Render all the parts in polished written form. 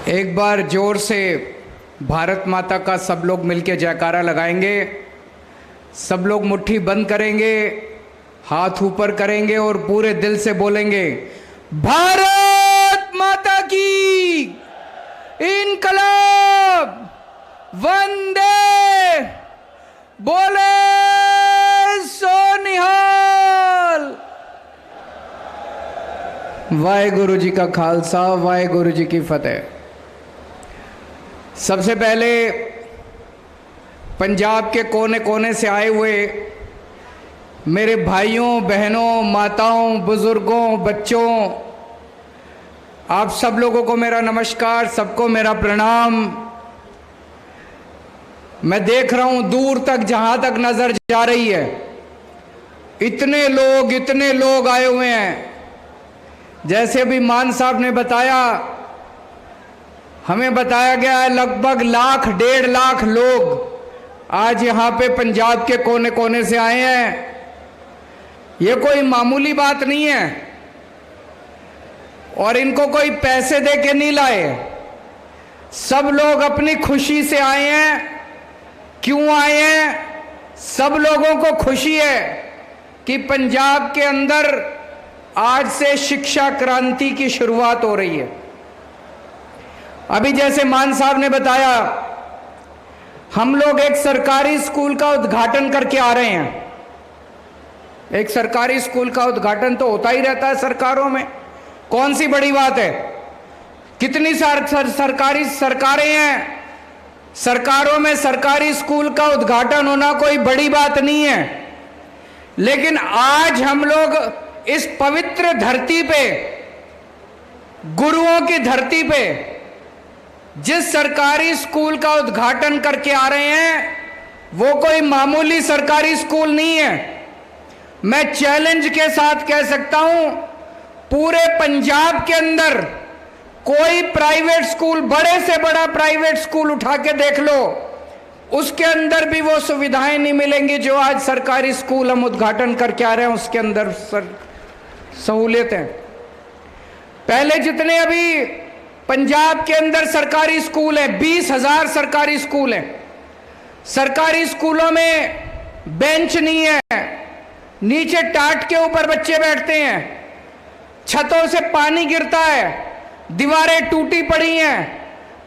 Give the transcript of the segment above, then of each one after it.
एक बार जोर से भारत माता का सब लोग मिलके जयकारा लगाएंगे। सब लोग मुट्ठी बंद करेंगे, हाथ ऊपर करेंगे और पूरे दिल से बोलेंगे, भारत माता की इनकलाब, वंदे, बोले सो निहाल। वाहेगुरु जी का खालसा, वाहेगुरु जी की फतेह। सबसे पहले पंजाब के कोने कोने से आए हुए मेरे भाइयों, बहनों, माताओं, बुजुर्गों, बच्चों, आप सब लोगों को मेरा नमस्कार, सबको मेरा प्रणाम। मैं देख रहा हूं दूर तक, जहां तक नजर जा रही है, इतने लोग आए हुए हैं। जैसे अभी मान साहब ने बताया, हमें बताया गया है लगभग 1.5 लाख लोग आज यहाँ पे पंजाब के कोने कोने से आए हैं। ये कोई मामूली बात नहीं है और इनको कोई पैसे दे के नहीं लाए। सब लोग अपनी खुशी से आए हैं। क्यों आए हैं? सब लोगों को खुशी है कि पंजाब के अंदर आज से शिक्षा क्रांति की शुरुआत हो रही है। अभी जैसे मान साहब ने बताया, हम लोग एक सरकारी स्कूल का उद्घाटन करके आ रहे हैं। एक सरकारी स्कूल का उद्घाटन तो होता ही रहता है सरकारों में, कौन सी बड़ी बात है। कितनी सरकारी सरकारें हैं, सरकारों में सरकारी स्कूल का उद्घाटन होना कोई बड़ी बात नहीं है। लेकिन आज हम लोग इस पवित्र धरती पे, गुरुओं की धरती पे, जिस सरकारी स्कूल का उद्घाटन करके आ रहे हैं, वो कोई मामूली सरकारी स्कूल नहीं है। मैं चैलेंज के साथ कह सकता हूं, पूरे पंजाब के अंदर कोई प्राइवेट स्कूल, बड़े से बड़ा प्राइवेट स्कूल उठा के देख लो, उसके अंदर भी वो सुविधाएं नहीं मिलेंगी जो आज सरकारी स्कूल हम उद्घाटन करके आ रहे हैं उसके अंदर सहूलियतें। पहले जितने अभी पंजाब के अंदर सरकारी स्कूल है, 20,000 सरकारी स्कूल हैं। सरकारी स्कूलों में बेंच नहीं है, नीचे टाट के ऊपर बच्चे बैठते हैं, छतों से पानी गिरता है, दीवारें टूटी पड़ी हैं,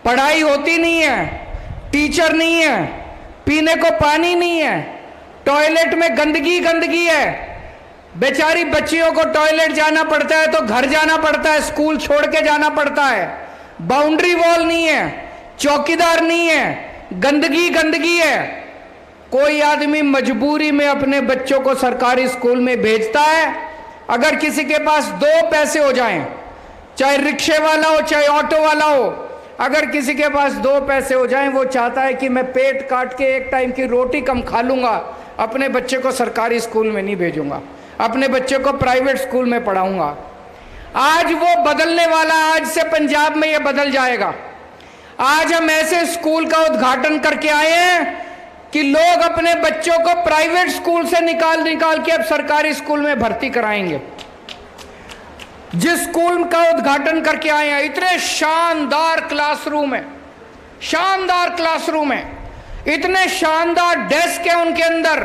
पढ़ाई होती नहीं है, टीचर नहीं है, पीने को पानी नहीं है, टॉयलेट में गंदगी है। बेचारी बच्चियों को टॉयलेट जाना पड़ता है तो घर जाना पड़ता है, स्कूल छोड़ के जाना पड़ता है। बाउंड्री वॉल नहीं है, चौकीदार नहीं है, गंदगी है। कोई आदमी मजबूरी में अपने बच्चों को सरकारी स्कूल में भेजता है। अगर किसी के पास 2 पैसे हो जाएं, चाहे रिक्शे वाला हो चाहे ऑटो वाला हो, अगर किसी के पास 2 पैसे हो जाएं, वो चाहता है कि मैं पेट काट के एक टाइम की रोटी कम खा लूंगा, अपने बच्चे को सरकारी स्कूल में नहीं भेजूंगा, अपने बच्चे को प्राइवेट स्कूल में पढ़ाऊंगा। आज वो बदलने वाला, आज से पंजाब में ये बदल जाएगा। आज हम ऐसे स्कूल का उद्घाटन करके आए हैं कि लोग अपने बच्चों को प्राइवेट स्कूल से निकाल के अब सरकारी स्कूल में भर्ती कराएंगे। जिस स्कूल का उद्घाटन करके आए हैं, इतने शानदार क्लासरूम है, इतने शानदार डेस्क है उनके अंदर।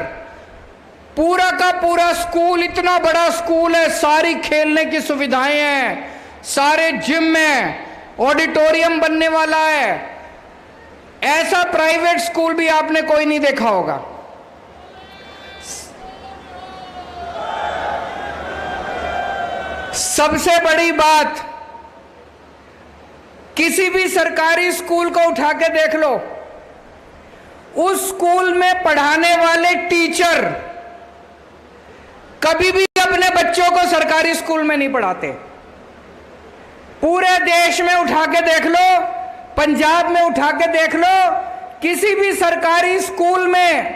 पूरा का पूरा स्कूल, इतना बड़ा स्कूल है, सारी खेलने की सुविधाएं हैं, सारे जिम हैं, ऑडिटोरियम बनने वाला है। ऐसा प्राइवेट स्कूल भी आपने कोई नहीं देखा होगा। सबसे बड़ी बात, किसी भी सरकारी स्कूल को उठा के देख लो, उस स्कूल में पढ़ाने वाले टीचर कभी भी अपने बच्चों को सरकारी स्कूल में नहीं पढ़ाते। पूरे देश में उठा के देख लो, पंजाब में उठा के देख लो, किसी भी सरकारी स्कूल में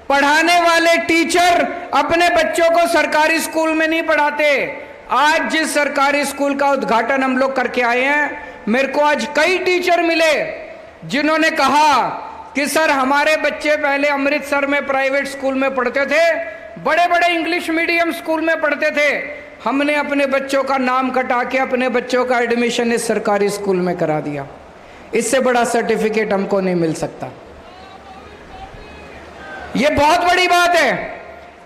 पढ़ाने वाले टीचर अपने बच्चों को सरकारी स्कूल में नहीं पढ़ाते। आज जिस सरकारी स्कूल का उद्घाटन हम लोग करके आए हैं, मेरे को आज कई टीचर मिले जिन्होंने कहा कि सर, हमारे बच्चे पहले अमृतसर में प्राइवेट स्कूल में पढ़ते थे, बड़े बड़े इंग्लिश मीडियम स्कूल में पढ़ते थे, हमने अपने बच्चों का नाम कटा के अपने बच्चों का एडमिशन इस सरकारी स्कूल में करा दिया। इससे बड़ा सर्टिफिकेट हमको नहीं मिल सकता। यह बहुत बड़ी बात है।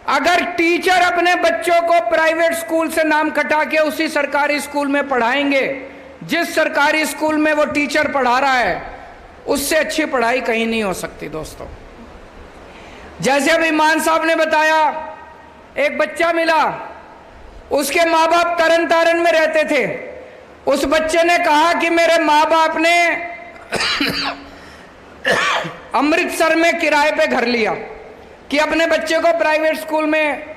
अगर टीचर अपने बच्चों को प्राइवेट स्कूल से नाम कटा के उसी सरकारी स्कूल में पढ़ाएंगे, जिस सरकारी स्कूल में वो टीचर पढ़ा रहा है, उससे अच्छी पढ़ाई कहीं नहीं हो सकती दोस्तों। जैसे अभी मान साहब ने बताया, एक बच्चा मिला, उसके माँ बाप तरन तारण में रहते थे। उस बच्चे ने कहा कि मेरे माँ बाप ने अमृतसर में किराए पे घर लिया कि अपने बच्चे को प्राइवेट स्कूल में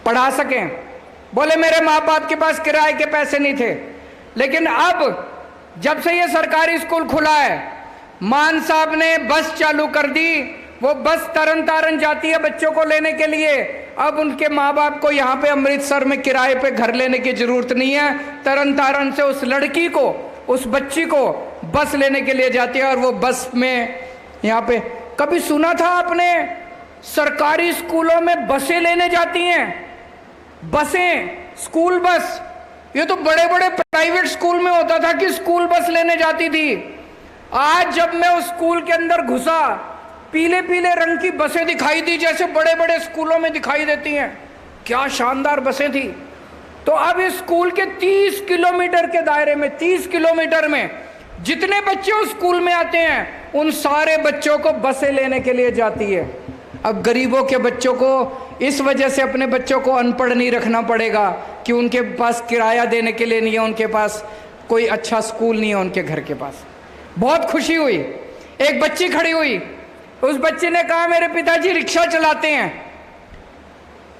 पढ़ा सकें। बोले मेरे माँ बाप के पास किराए के पैसे नहीं थे, लेकिन अब जब से ये सरकारी स्कूल खुला है, मान साहब ने बस चालू कर दी। वो बस तरन तारण जाती है बच्चों को लेने के लिए। अब उनके माँ बाप को यहाँ पे अमृतसर में किराए पे घर लेने की जरूरत नहीं है। तरन तारण से उस लड़की को, उस बच्ची को बस लेने के लिए जाती है और वो बस में यहाँ पे। कभी सुना था आपने सरकारी स्कूलों में बसें लेने जाती हैं? बसें, स्कूल बस। ये तो बड़े बड़े प्राइवेट स्कूल में होता था कि स्कूल बस लेने जाती थी। आज जब मैं उस स्कूल के अंदर घुसा, पीले पीले रंग की बसें दिखाई दी, जैसे बड़े बड़े स्कूलों में दिखाई देती हैं। क्या शानदार बसें थी। तो अब इस स्कूल के 30 किलोमीटर के दायरे में, 30 किलोमीटर में जितने बच्चे उस स्कूल में आते हैं, उन सारे बच्चों को बसें लेने के लिए जाती है। अब गरीबों के बच्चों को इस वजह से अपने बच्चों को अनपढ़ नहीं रखना पड़ेगा कि उनके पास किराया देने के लिए नहीं है, उनके पास कोई अच्छा स्कूल नहीं है उनके घर के पास। बहुत खुशी हुई। एक बच्ची खड़ी हुई, उस बच्चे ने कहा मेरे पिताजी रिक्शा चलाते हैं,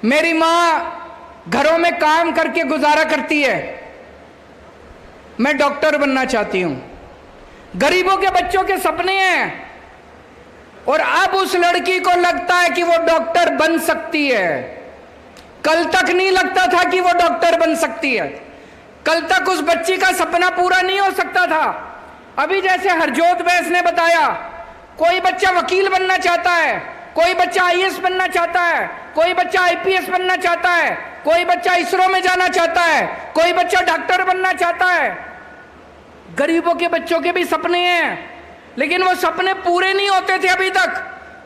मेरी माँ घरों में काम करके गुजारा करती है, मैं डॉक्टर बनना चाहती हूं। गरीबों के बच्चों के सपने हैं और अब उस लड़की को लगता है कि वो डॉक्टर बन सकती है। कल तक नहीं लगता था कि वो डॉक्टर बन सकती है। कल तक उस बच्ची का सपना पूरा नहीं हो सकता था। अभी जैसे हरजोत बैस ने बताया, कोई बच्चा वकील बनना चाहता है, कोई बच्चा आईएएस बनना चाहता है, कोई बच्चा आईपीएस बनना चाहता है, कोई बच्चा इसरो में जाना चाहता है, कोई बच्चा डॉक्टर बनना चाहता है। गरीबों के बच्चों के भी सपने हैं, लेकिन वो सपने पूरे नहीं होते थे अभी तक,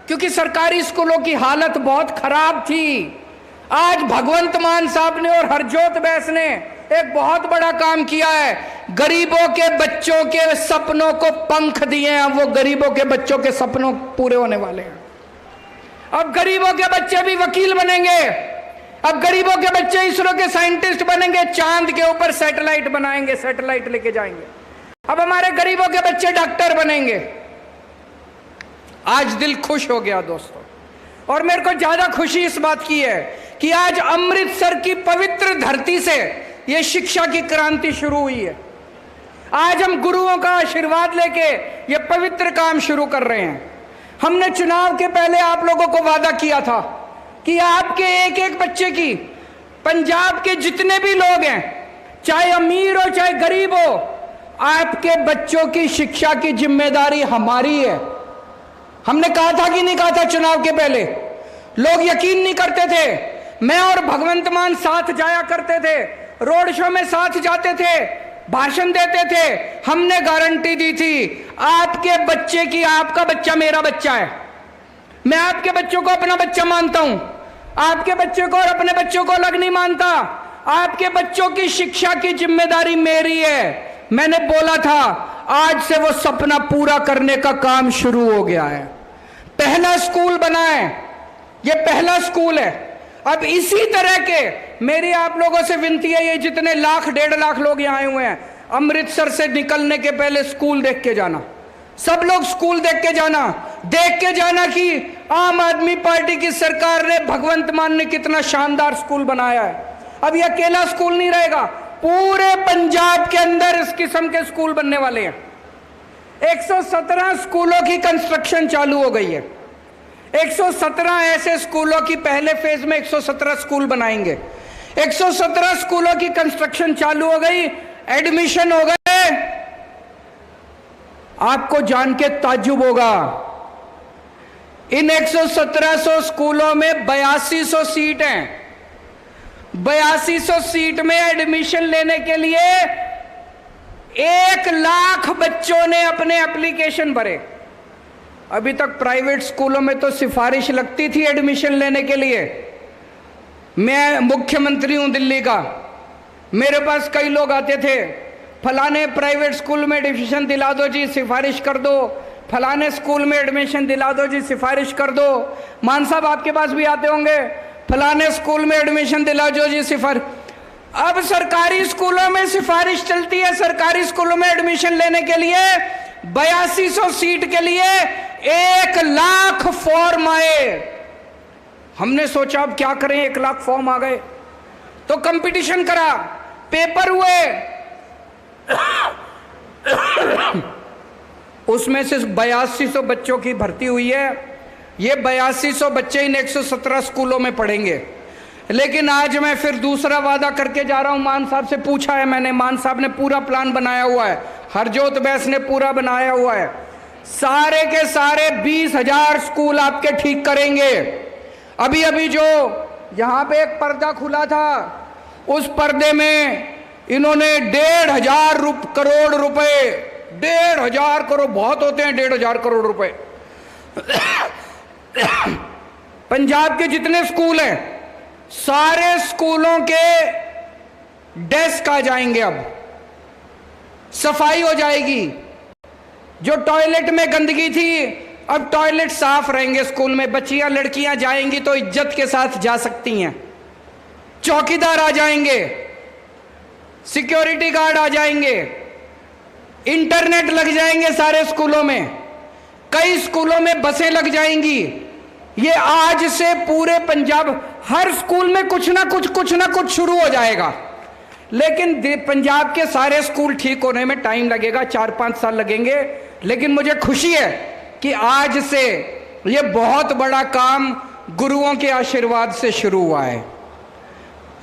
क्योंकि सरकारी स्कूलों की हालत बहुत खराब थी। आज भगवंत मान साहब ने और हरजोत बैस ने एक बहुत बड़ा काम किया है। गरीबों के बच्चों के सपनों को पंख दिए हैं। अब वो गरीबों के बच्चों के सपनों पूरे होने वाले हैं। अब गरीबों के बच्चे भी वकील बनेंगे। अब गरीबों के बच्चे इसरो के साइंटिस्ट बनेंगे, चांद के ऊपर सैटेलाइट बनाएंगे, सैटेलाइट लेके जाएंगे। अब हमारे गरीबों के बच्चे डॉक्टर बनेंगे। आज दिल खुश हो गया दोस्तों। और मेरे को ज्यादा खुशी इस बात की है कि आज अमृतसर की पवित्र धरती से ये शिक्षा की क्रांति शुरू हुई है। आज हम गुरुओं का आशीर्वाद लेके ये पवित्र काम शुरू कर रहे हैं। हमने चुनाव के पहले आप लोगों को वादा किया था कि आपके एक एक बच्चे की, पंजाब के जितने भी लोग हैं, चाहे अमीर हो चाहे गरीब हो, आपके बच्चों की शिक्षा की जिम्मेदारी हमारी है। हमने कहा था कि नहीं कहा था चुनाव के पहले? लोग यकीन नहीं करते थे। मैं और भगवंत मान साथ जाया करते थे, रोड शो में साथ जाते थे, भाषण देते थे। हमने गारंटी दी थी आपके बच्चे की, आपका बच्चा मेरा बच्चा है। मैं आपके बच्चों को अपना बच्चा मानता हूं, आपके बच्चे को और अपने बच्चों को अलग नहीं मानता। आपके बच्चों की शिक्षा की जिम्मेदारी मेरी है। मैंने बोला था, आज से वो सपना पूरा करने का काम शुरू हो गया है। पहला स्कूल बना है, ये पहला स्कूल है। अब इसी तरह के मेरी आप लोगों से विनती है, ये जितने लाख 1.5 लाख लोग यहाँ आए हुए हैं, अमृतसर से निकलने के पहले स्कूल देख के जाना। सब लोग स्कूल देख के जाना कि आम आदमी पार्टी की सरकार ने, भगवंत मान ने कितना शानदार स्कूल बनाया है। अब ये अकेला स्कूल नहीं रहेगा, पूरे पंजाब के अंदर इस किस्म के स्कूल बनने वाले हैं। 117 स्कूलों की कंस्ट्रक्शन चालू हो गई है। 117 ऐसे स्कूलों की, पहले फेज में 117 स्कूल बनाएंगे। 117 स्कूलों की कंस्ट्रक्शन चालू हो गई, एडमिशन हो गए। आपको जान के ताज्जुब होगा, इन 11700 स्कूलों में 8200 सीट हैं। 8200 सीट में एडमिशन लेने के लिए 1 लाख बच्चों ने अपने एप्लीकेशन भरे। अभी तक प्राइवेट स्कूलों में तो सिफारिश लगती थी एडमिशन लेने के लिए। मैं मुख्यमंत्री हूं दिल्ली का, मेरे पास कई लोग आते थे, फलाने प्राइवेट स्कूल में एडमिशन दिला दो जी, सिफारिश कर दो, फलाने स्कूल में एडमिशन दिला दो जी, सिफारिश कर दो। मान साहब आपके पास भी आते होंगे, फलाने स्कूल में एडमिशन दिला दो जी, सिफारिश। अब सरकारी स्कूलों में सिफारिश चलती है। सरकारी स्कूलों में एडमिशन लेने के लिए 8200 सीट के लिए 1 लाख फॉर्म आए। हमने सोचा अब क्या करें, 1 लाख फॉर्म आ गए तो कंपटीशन करा, पेपर हुए। उसमें से 8200 बच्चों की भर्ती हुई है। ये 8200 बच्चे इन 117 स्कूलों में पढ़ेंगे। लेकिन आज मैं फिर दूसरा वादा करके जा रहा हूं। मान साहब से पूछा है मैंने, मान साहब ने पूरा प्लान बनाया हुआ है, हरजोत बैस ने पूरा बनाया हुआ है। सारे के सारे 20,000 स्कूल आपके ठीक करेंगे। अभी अभी जो यहां पे एक पर्दा खुला था, उस पर्दे में इन्होंने 1,500 करोड़ रुपए, 1,500 करोड़ बहुत होते हैं, 1,500 करोड़ रुपए पंजाब के जितने स्कूल हैं सारे स्कूलों के डेस्क आ जाएंगे। अब सफाई हो जाएगी। जो टॉयलेट में गंदगी थी अब टॉयलेट साफ रहेंगे स्कूल में। बच्चियां लड़कियां जाएंगी तो इज्जत के साथ जा सकती हैं। चौकीदार आ जाएंगे, सिक्योरिटी गार्ड आ जाएंगे, इंटरनेट लग जाएंगे सारे स्कूलों में, कई स्कूलों में बसें लग जाएंगी। ये आज से पूरे पंजाब हर स्कूल में कुछ ना कुछ शुरू हो जाएगा। लेकिन पंजाब के सारे स्कूल ठीक होने में टाइम लगेगा, 4-5 साल लगेंगे। लेकिन मुझे खुशी है कि आज से ये बहुत बड़ा काम गुरुओं के आशीर्वाद से शुरू हुआ है।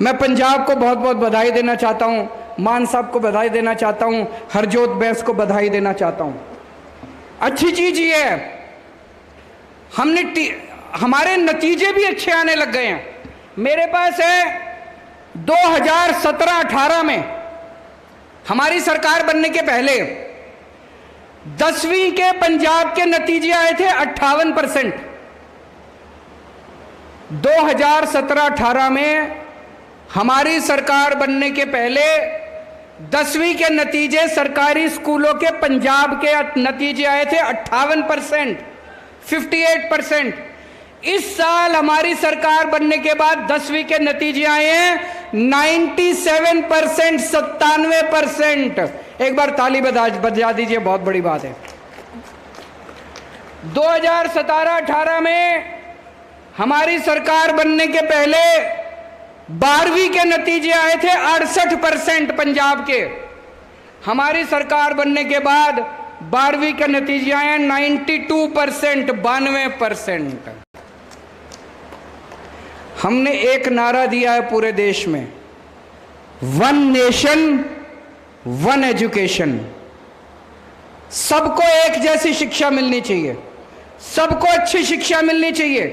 मैं पंजाब को बहुत बहुत बधाई देना चाहता हूं, मान साहब को बधाई देना चाहता हूं, हरजोत बैस को बधाई देना चाहता हूं। अच्छी चीज ये है, हमारे नतीजे भी अच्छे आने लग गए हैं। मेरे पास है 2017-18 में हमारी सरकार बनने के पहले 10वीं के पंजाब के नतीजे आए थे 58%। 2017-18 में हमारी सरकार बनने के पहले 10वीं के नतीजे सरकारी स्कूलों के पंजाब के नतीजे आए थे 58%, 58%। इस साल हमारी सरकार बनने के बाद 10वीं के नतीजे आए हैं 97%, 97%। एक बार ताली बजा दीजिए, बहुत बड़ी बात है। 2017-18 में हमारी सरकार बनने के पहले 12वीं के नतीजे आए थे 68% पंजाब के। हमारी सरकार बनने के बाद 12वीं के नतीजे आए हैं 92%, 92%। हमने एक नारा दिया है पूरे देश में, 1 नेशन 1 एजुकेशन। सबको एक जैसी शिक्षा मिलनी चाहिए, सबको अच्छी शिक्षा मिलनी चाहिए।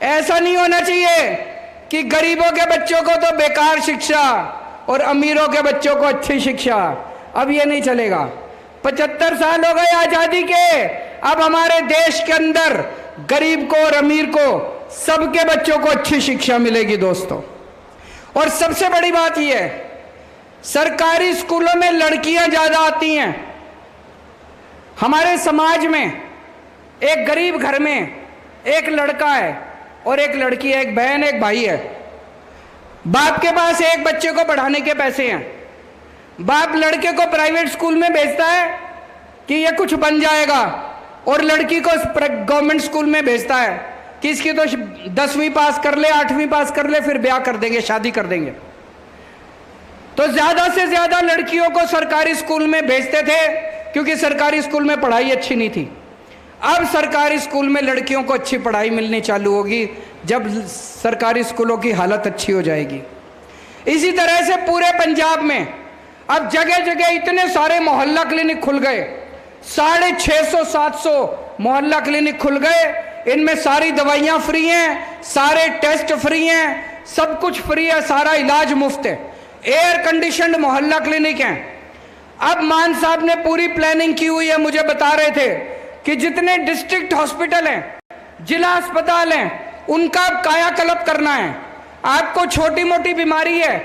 ऐसा नहीं होना चाहिए कि गरीबों के बच्चों को तो बेकार शिक्षा और अमीरों के बच्चों को अच्छी शिक्षा। अब ये नहीं चलेगा। 75 साल हो गए आजादी के, अब हमारे देश के अंदर गरीब को और अमीर को सबके बच्चों को अच्छी शिक्षा मिलेगी दोस्तों। और सबसे बड़ी बात यह है, सरकारी स्कूलों में लड़कियां ज्यादा आती हैं। हमारे समाज में एक गरीब घर में एक लड़का है और एक लड़की है, एक बहन एक भाई है। बाप के पास एक बच्चे को पढ़ाने के पैसे हैं। बाप लड़के को प्राइवेट स्कूल में भेजता है कि ये कुछ बन जाएगा, और लड़की को गवर्नमेंट स्कूल में भेजता है कि इसकी तो 10वीं पास कर ले, 8वीं पास कर ले, फिर ब्याह कर देंगे, शादी कर देंगे। तो ज्यादा से ज्यादा लड़कियों को सरकारी स्कूल में भेजते थे क्योंकि सरकारी स्कूल में पढ़ाई अच्छी नहीं थी। अब सरकारी स्कूल में लड़कियों को अच्छी पढ़ाई मिलनी चालू होगी जब सरकारी स्कूलों की हालत अच्छी हो जाएगी। इसी तरह से पूरे पंजाब में अब जगह जगह इतने सारे मोहल्ला क्लिनिक खुल गए, 650-700 मोहल्ला क्लिनिक खुल गए। इनमें सारी दवाइयां फ्री हैं, सारे टेस्ट फ्री हैं, सब कुछ फ्री है, सारा इलाज मुफ्त है। एयर कंडीशनड मोहल्ला क्लिनिक हैं। अब मान साहब ने पूरी प्लानिंग की हुई है, मुझे बता रहे थे कि जितने डिस्ट्रिक्ट हॉस्पिटल हैं, जिला अस्पताल हैं, उनका कायाकल्प करना है। आपको छोटी मोटी बीमारी है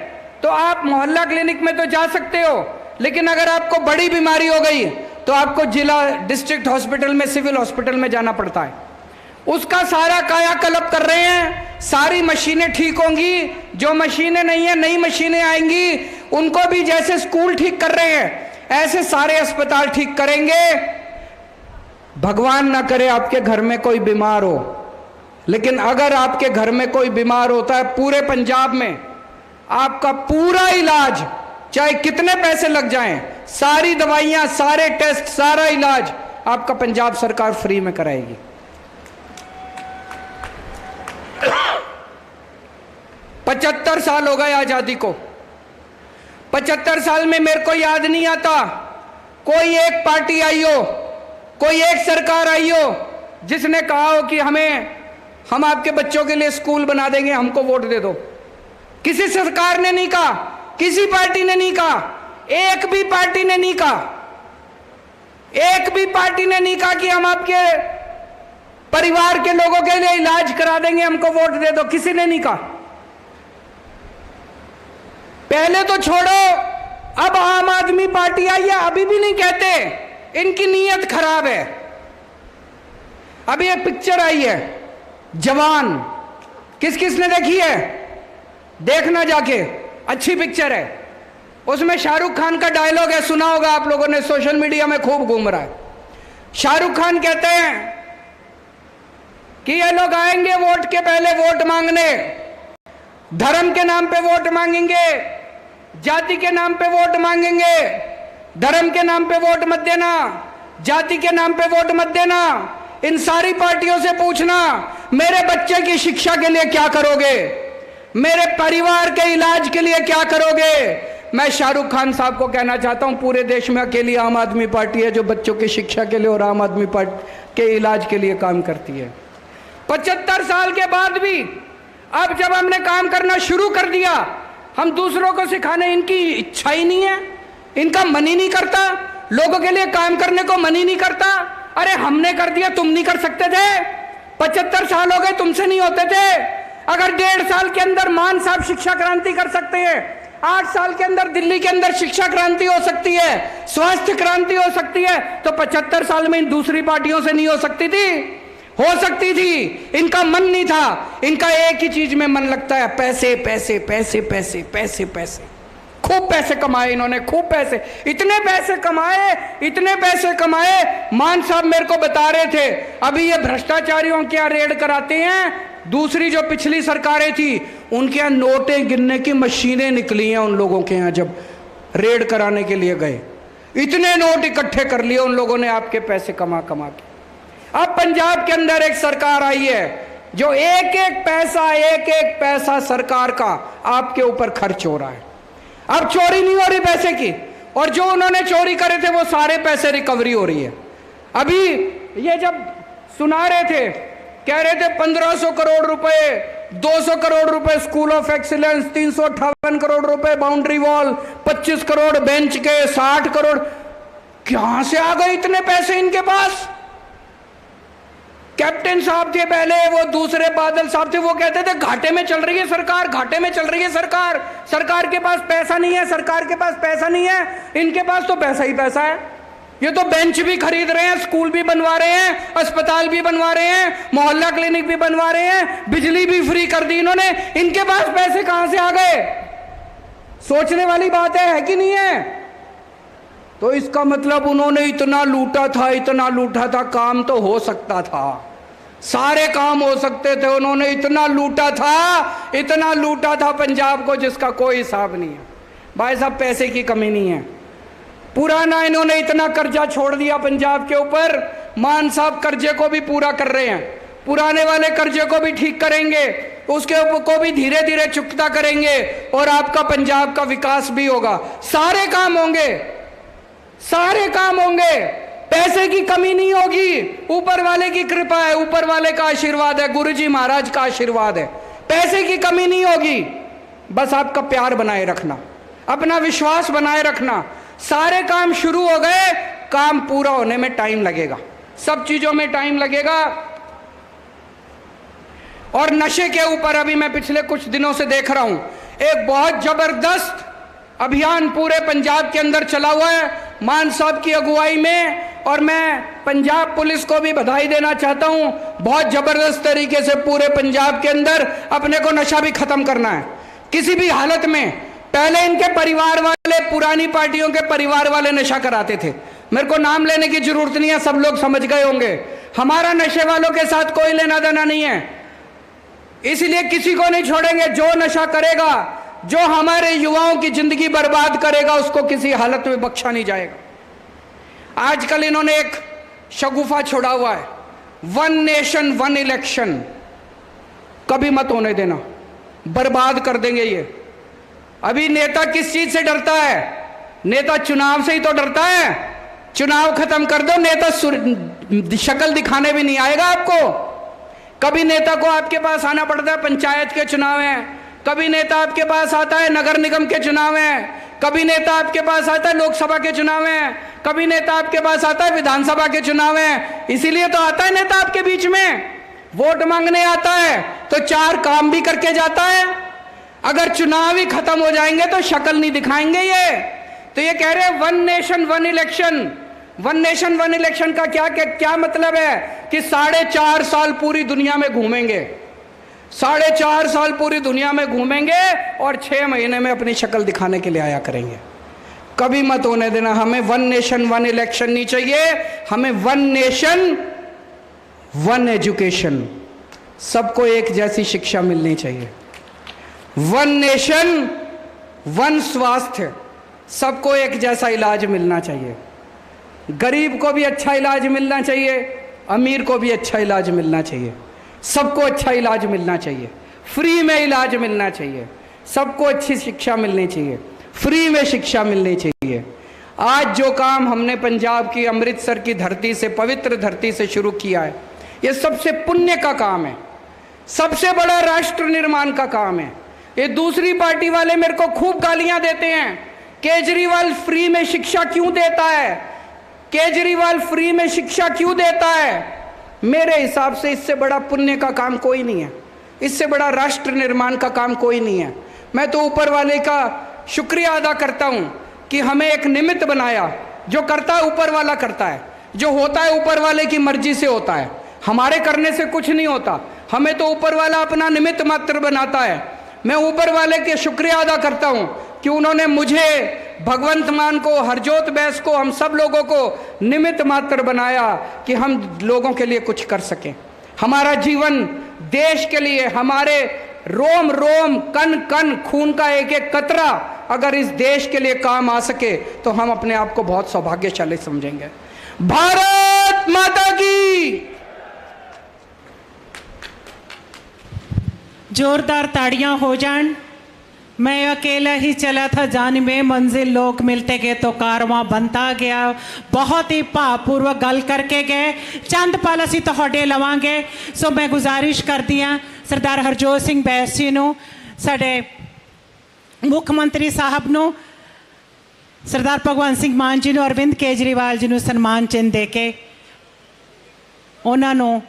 तो आप मोहल्ला क्लिनिक में तो जा सकते हो, लेकिन अगर आपको बड़ी बीमारी हो गई तो आपको जिला डिस्ट्रिक्ट हॉस्पिटल में, सिविल हॉस्पिटल में जाना पड़ता है। उसका सारा कायाकल्प कर रहे हैं। सारी मशीनें ठीक होंगी, जो मशीनें नहीं है नई मशीनें आएंगी, उनको भी जैसे स्कूल ठीक कर रहे हैं ऐसे सारे अस्पताल ठीक करेंगे। भगवान ना करे आपके घर में कोई बीमार हो, लेकिन अगर आपके घर में कोई बीमार होता है, पूरे पंजाब में आपका पूरा इलाज, चाहे कितने पैसे लग जाएं, सारी दवाइयां, सारे टेस्ट, सारा इलाज आपका पंजाब सरकार फ्री में कराएगी। पचहत्तर साल हो गए आजादी को। 75 साल में मेरे को याद नहीं आता कोई एक पार्टी आई हो, कोई एक सरकार आई हो जिसने कहा हो कि हम आपके बच्चों के लिए स्कूल बना देंगे, हमको वोट दे दो। किसी सरकार ने नहीं कहा, किसी पार्टी ने नहीं कहा, एक भी पार्टी ने नहीं कहा, एक भी पार्टी ने नहीं कहा कि हम आपके परिवार के लोगों के लिए इलाज करा देंगे, हमको वोट दे दो। किसी ने नहीं कहा। पहले तो छोड़ो, अब आम आदमी पार्टी आई है, अभी भी नहीं कहते, इनकी नीयत खराब है। अभी एक पिक्चर आई है जवान, किस किस ने देखी है? देखना जाके, अच्छी पिक्चर है। उसमें शाहरुख खान का डायलॉग है, सुना होगा आप लोगों ने, सोशल मीडिया में खूब घूम रहा है। शाहरुख खान कहते हैं कि ये लोग आएंगे वोट के पहले वोट मांगने, धर्म के नाम पे वोट मांगेंगे, जाति के नाम पे वोट मांगेंगे। धर्म के नाम पे वोट मत देना, जाति के नाम पे वोट मत देना। इन सारी पार्टियों से पूछना, मेरे बच्चे की शिक्षा के लिए क्या करोगे, मेरे परिवार के इलाज के लिए क्या करोगे। मैं शाहरुख खान साहब को कहना चाहता हूं, पूरे देश में अकेली आम आदमी पार्टी है जो बच्चों की शिक्षा के लिए और आम आदमी पार्टी के इलाज के लिए काम करती है। 75 साल के बाद भी अब जब हमने काम करना शुरू कर दिया, हम दूसरों को सिखाने, इनकी इच्छा ही नहीं है, इनका मन ही नहीं करता, लोगों के लिए काम करने को मन ही नहीं करता। अरे हमने कर दिया, तुम नहीं कर सकते थे? 75 साल हो गए, तुमसे नहीं होते थे? अगर 1.5 साल के अंदर मान साहब शिक्षा क्रांति कर सकते हैं, 8 साल के अंदर दिल्ली के अंदर शिक्षा क्रांति हो सकती है, स्वास्थ्य क्रांति हो सकती है, तो 75 साल में इन दूसरी पार्टियों से नहीं हो सकती थी? हो सकती थी। इनका मन नहीं था, इनका एक ही चीज में मन लगता है, पैसे पैसे पैसे पैसे पैसे पैसे। खूब पैसे कमाए इन्होंने, खूब पैसे, इतने पैसे कमाए, इतने पैसे कमाए। मान साहब मेरे को बता रहे थे, अभी ये भ्रष्टाचारियों के यहाँ रेड कराते हैं। दूसरी जो पिछली सरकारें थी उनके यहाँ नोटें गिनने की मशीनें निकली हैं उन लोगों के यहाँ, जब रेड कराने के लिए गए इतने नोट इकट्ठे कर लिए उन लोगों ने आपके पैसे कमा कमा के। अब पंजाब के अंदर एक सरकार आई है जो एक एक पैसा सरकार का आपके ऊपर खर्च हो रहा है। अब चोरी नहीं हो रही पैसे की, और जो उन्होंने चोरी करे थे वो सारे पैसे रिकवरी हो रही है। अभी ये जब सुना रहे थे, कह रहे थे 1500 करोड़ रुपए, 200 करोड़ रुपए स्कूल ऑफ एक्सीलेंस, 358 करोड़ रुपए बाउंड्री वॉल, 25 करोड़ बेंच के, 60 करोड़। कहां से आ गए इतने पैसे इनके पास? कैप्टन साहब थे पहले, वो दूसरे बादल साहब थे, वो कहते थे घाटे में चल रही है सरकार, घाटे में चल रही है सरकार, सरकार के पास पैसा नहीं है, सरकार के पास पैसा नहीं है। इनके पास तो पैसा ही पैसा है। ये तो बेंच भी खरीद रहे हैं, स्कूल भी बनवा रहे हैं, अस्पताल भी बनवा रहे हैं, मोहल्ला क्लिनिक भी बनवा रहे हैं, बिजली भी फ्री कर दी इन्होंने। इनके पास पैसे कहां से आ गए? सोचने वाली बात है कि नहीं है? तो इसका मतलब उन्होंने इतना लूटा था, इतना लूटा था, काम तो हो सकता था, सारे काम हो सकते थे। उन्होंने इतना लूटा था, इतना लूटा था पंजाब को जिसका कोई हिसाब नहीं है। भाई साहब पैसे की कमी नहीं है। पुराना इन्होंने इतना कर्जा छोड़ दिया पंजाब के ऊपर, मान साहब कर्जे को भी पूरा कर रहे हैं, पुराने वाले कर्जे को भी ठीक करेंगे, उसके ऊपर को भी धीरे धीरे चुकता करेंगे और आपका पंजाब का विकास भी होगा। सारे काम होंगे, सारे काम होंगे, पैसे की कमी नहीं होगी। ऊपर वाले की कृपा है, ऊपर वाले का आशीर्वाद है, गुरुजी महाराज का आशीर्वाद है। पैसे की कमी नहीं होगी, बस आपका प्यार बनाए रखना, अपना विश्वास बनाए रखना। सारे काम शुरू हो गए, काम पूरा होने में टाइम लगेगा, सब चीजों में टाइम लगेगा। और नशे के ऊपर अभी मैं पिछले कुछ दिनों से देख रहा हूं, एक बहुत जबरदस्त अभियान पूरे पंजाब के अंदर चला हुआ है मान साहब की अगुवाई में। और मैं पंजाब पुलिस को भी बधाई देना चाहता हूं, बहुत जबरदस्त तरीके से पूरे पंजाब के अंदर अपने को नशा भी खत्म करना है किसी भी हालत में। पहले इनके परिवार वाले, पुरानी पार्टियों के परिवार वाले नशा कराते थे, मेरे को नाम लेने की जरूरत नहीं है, सब लोग समझ गए होंगे। हमारा नशे वालों के साथ कोई लेना देना नहीं है, इसलिए किसी को नहीं छोड़ेंगे। जो नशा करेगा, जो हमारे युवाओं की जिंदगी बर्बाद करेगा, उसको किसी हालत में बख्शा नहीं जाएगा। आजकल इन्होंने एक शगुफा छोड़ा हुआ है, 1 नेशन 1 इलेक्शन, कभी मत होने देना, बर्बाद कर देंगे ये। अभी नेता किस चीज से डरता है? नेता चुनाव से ही तो डरता है। चुनाव खत्म कर दो, नेता शक्ल दिखाने भी नहीं आएगा आपको। कभी नेता को आपके पास आना पड़ता है, पंचायत के चुनाव हैं, कभी नेता आपके पास आता है नगर निगम के चुनाव हैं, कभी नेता आपके पास आता है लोकसभा के चुनाव हैं, कभी नेता आपके पास आता है विधानसभा के चुनाव हैं। इसीलिए तो आता है नेता आपके बीच में, वोट मांगने आता है तो 4 काम भी करके जाता है। अगर चुनाव ही खत्म हो जाएंगे तो शक्ल नहीं दिखाएंगे ये। तो ये कह रहे हैं 1 नेशन 1 इलेक्शन। 1 नेशन 1 इलेक्शन का क्या मतलब है कि 4.5 साल पूरी दुनिया में घूमेंगे, 4.5 साल पूरी दुनिया में घूमेंगे और 6 महीने में अपनी शक्ल दिखाने के लिए आया करेंगे। कभी मत होने देना, हमें 1 नेशन 1 इलेक्शन नहीं चाहिए, हमें 1 नेशन 1 एजुकेशन, सबको एक जैसी शिक्षा मिलनी चाहिए। 1 नेशन 1 स्वास्थ्य, सबको एक जैसा इलाज मिलना चाहिए। गरीब को भी अच्छा इलाज मिलना चाहिए, अमीर को भी अच्छा इलाज मिलना चाहिए, सबको अच्छा इलाज मिलना चाहिए, फ्री में इलाज मिलना चाहिए, सबको अच्छी शिक्षा मिलनी चाहिए, फ्री में शिक्षा मिलनी चाहिए। आज जो काम हमने पंजाब की अमृतसर की धरती से, पवित्र धरती से शुरू किया है, ये सबसे पुण्य का काम है, सबसे बड़ा राष्ट्र निर्माण का काम है। ये दूसरी पार्टी वाले मेरे को खूब गालियां देते हैं, केजरीवाल फ्री में शिक्षा क्यों देता है, केजरीवाल फ्री में शिक्षा क्यों देता है। मेरे हिसाब से इससे बड़ा पुण्य का काम कोई नहीं है, इससे बड़ा राष्ट्र निर्माण का काम कोई नहीं है। मैं तो ऊपर वाले का शुक्रिया अदा करता हूं कि हमें एक निमित्त बनाया। जो करता है ऊपर वाला करता है, जो होता है ऊपर वाले की मर्जी से होता है, हमारे करने से कुछ नहीं होता, हमें तो ऊपर वाला अपना निमित्त मात्र बनाता है। मैं ऊपर वाले के शुक्रिया अदा करता हूं कि उन्होंने मुझे, भगवंत मान को, हरजोत बैस को, हम सब लोगों को निमित्त मात्र बनाया कि हम लोगों के लिए कुछ कर सकें। हमारा जीवन देश के लिए, हमारे रोम रोम, कण कण, खून का एक एक कतरा अगर इस देश के लिए काम आ सके तो हम अपने आप को बहुत सौभाग्यशाली समझेंगे। भारत माता की। जोरदार ताड़ियां हो जान। मैं अकेला ही चला था जान में मंजिल, लोग मिलते गए तो कारवां बनता गया। बहुत ही भावपूर्वक गल करके गए। चंद पल असीं तुहाडे लवांगे। सो मैं गुजारिश करती हाँ सरदार हरजोत सिंह बैस जी नूं, साडे मुख मंत्री साहब नूं, सरदार भगवंत सिंह मान जी नूं, अरविंद केजरीवाल जी नूं सन्मान चिन्ह दे के उन्हां नूं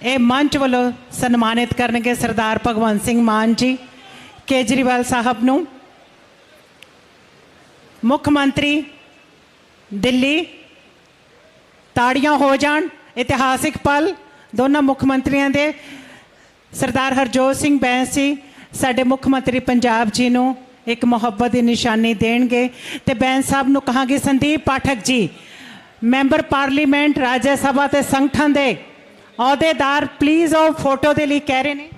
ਇਹ मंच वालों सन्मानित करनगे। सरदार भगवंत सिंह मान जी केजरीवाल साहब नूं, मुख मंत्री दिल्ली, ताड़ियां हो जान। इतिहासिक पल दोनों मुख मंत्रियों दे। सरदार हरजोत सिंह बैंस जी साडे मुख मंत्री पंजाब जी नूं एक मुहब्बत की निशानी देणगे। ते बैंस साहब नूं कहांगे संदीप पाठक जी, मैंबर पार्लीमेंट, राज्य सभा ते संगठन दे अहुदेदार, प्लीज़ और फोटो के लिए कह रहे हैं।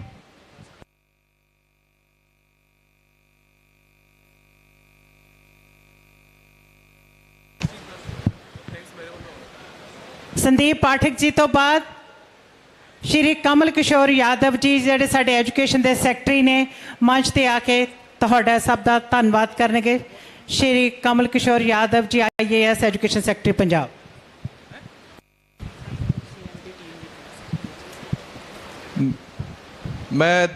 संदीप पाठक जी तो बाद श्री कमल किशोर यादव जी ਜਿਹੜੇ ਸਾਡੇ एजुकेशन के सैकटरी ने मंच पर आके ਤੁਹਾਡਾ सब का धन्यवाद करनगे। Shri Kamal Kishore Yadav ji IAS education secretary Punjab. मैं